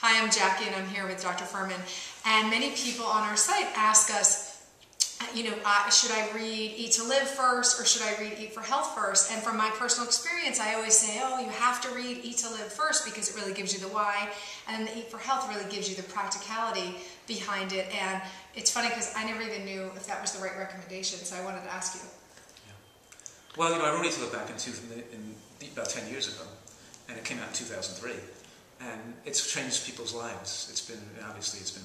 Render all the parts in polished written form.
Hi, I'm Jackie and I'm here with Dr. Furman. And many people on our site ask us, should I read Eat to Live first or should I read Eat for Health first? And from my personal experience, I always say, oh, you have to read Eat to Live first because it really gives you the why, and then the Eat for Health really gives you the practicality behind it. And it's funny because I never even knew if that was the right recommendation, so I wanted to ask you. Yeah. Well, I wrote Eat to Live back about 10 years ago, and it came out in 2003. And it's changed people's lives. It's been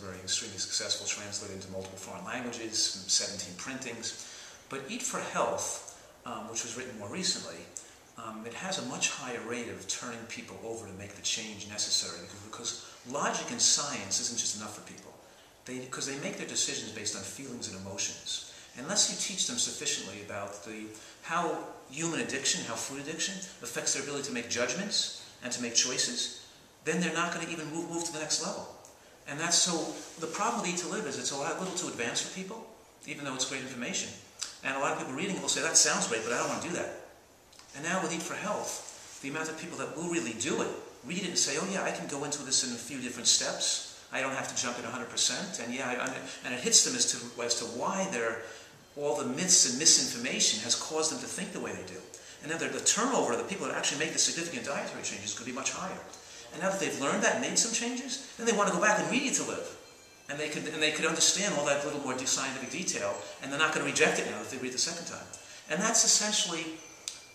very extremely successful, translated into multiple foreign languages, 17 printings. But Eat for Health, which was written more recently, it has a much higher rate of turning people over to make the change necessary, because logic and science isn't just enough for people. Because they make their decisions based on feelings and emotions. Unless you teach them sufficiently about how human addiction, how food addiction affects their ability to make judgments and to make choices, then they're not going to even move to the next level. And that's so, the problem with Eat to Live is it's a little too advanced for people, even though it's great information. And a lot of people reading it will say, that sounds great, but I don't want to do that. And now with Eat for Health, the amount of people that will really do it, read it and say, oh yeah, I can go into this in a few different steps. I don't have to jump in 100%. And yeah, and it hits them as to why all the myths and misinformation has caused them to think the way they do. And then the turnover of the people that actually make the significant dietary changes could be much higher. And now that they've learned that and made some changes, then they want to go back and read Eat to Live. And they could understand all that little more scientific detail, and they're not going to reject it now if they read it the second time. And that's essentially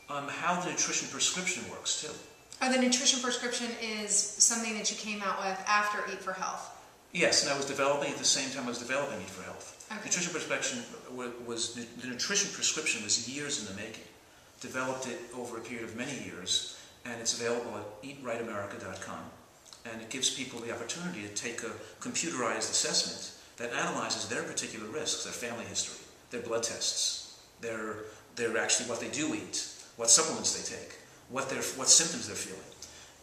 how the nutrition prescription works, too. Oh, the nutrition prescription is something that you came out with after Eat for Health? Yes, and I was developing at the same time I was developing Eat for Health. Okay. The nutrition prescription was years in the making. Developed it over a period of many years. And it's available at eatrightamerica.com, and it gives people the opportunity to take a computerized assessment that analyzes their particular risks, their family history, their blood tests, their actually what they do eat, what supplements they take, what symptoms they're feeling.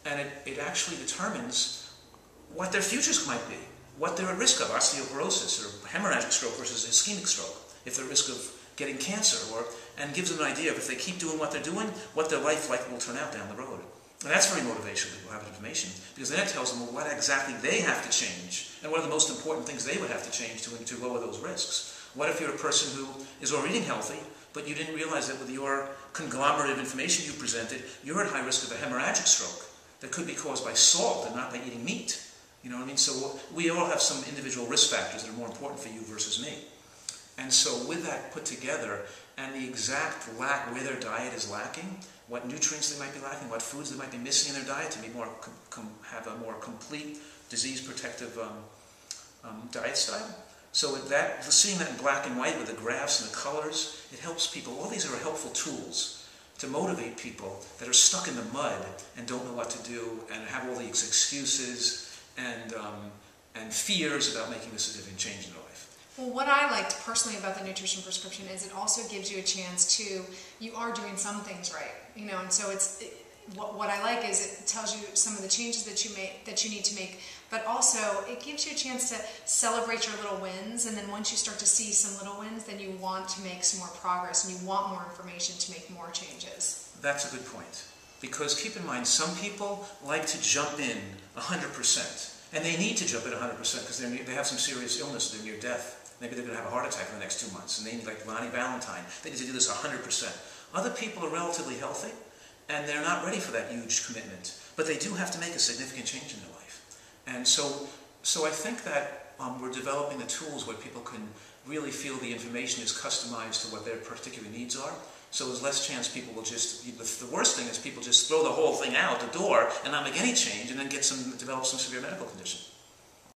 And it actually determines what their futures might be, what they're at risk of, osteoporosis or hemorrhagic stroke versus ischemic stroke, if they're at risk of getting cancer, and gives them an idea of if they keep doing what they're doing, what their life likely will turn out down the road. And that's very motivational, people have information, because then it tells them what exactly they have to change, and what are the most important things they would have to change to lower those risks. What if you're a person who is already eating healthy, but you didn't realize that with your conglomerate of information you presented, you're at high risk of a hemorrhagic stroke that could be caused by salt and not by eating meat. You know what I mean? So we all have some individual risk factors that are more important for you versus me. And so with that put together, and the exact where their diet is lacking, what nutrients they might be lacking, what foods they might be missing in their diet to be have a more complete disease-protective diet style. So seeing that in black and white with the graphs and the colors, it helps people. All these are helpful tools to motivate people that are stuck in the mud and don't know what to do and have all these excuses and fears about making a significant change in their life. Well, what I liked personally about the nutrition prescription is it also gives you a chance you are doing some things right, and so what I like is it tells you some of the changes that you need to make, but also it gives you a chance to celebrate your little wins, and then once you start to see some little wins, then you want to make some more progress, and you want more information to make more changes. That's a good point, because keep in mind, some people like to jump in 100%, and they need to jump in 100% because they have some serious illness, they're near death. Maybe they're going to have a heart attack in the next 2 months, and they need, like Lonnie Valentine, they need to do this 100%. Other people are relatively healthy, and they're not ready for that huge commitment, but they do have to make a significant change in their life. And so I think that we're developing the tools where people can really feel the information is customized to what their particular needs are. So there's less chance people will the worst thing is people just throw the whole thing out the door and not make any change, and then develop some severe medical condition.